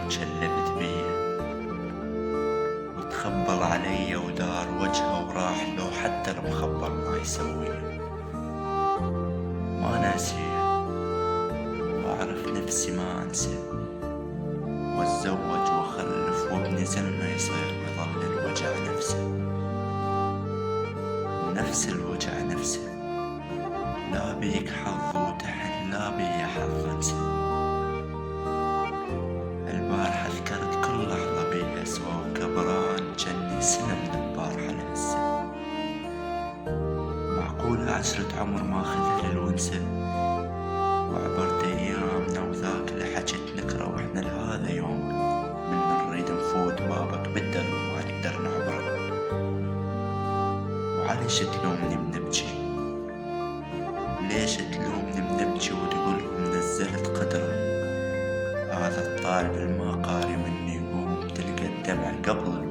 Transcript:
شلبت بيه وتخبل علي ودار وجهه وراح لو حتى المخبر ما يسويه. ما ناسيه وأعرف نفسي ما أنسى، واتزوج وأخلف وابني زلمة يصير ويظل الوجع نفسه، نفس الوجع نفسه. لا بيك حظ وتحن لا بي حظ انسى. البارحة ذكرت كل لحظة بيها سوا وكبران جني سنة من البارحة لهسه. معقولة عشرة عمر ما خذها للونسة، وعبرت ايامنا وذاك اللي حكت نكره واحنا لهذا يوم من نريد نفوت بابك بالدرب ما نقدر نعبره. وعليش تلومني بنبجي؟ ليش تلومني بنبجي وتقولهم نزلت قدره؟ هذا الطالب المقاري مني يقوم تلقى الدمع قبل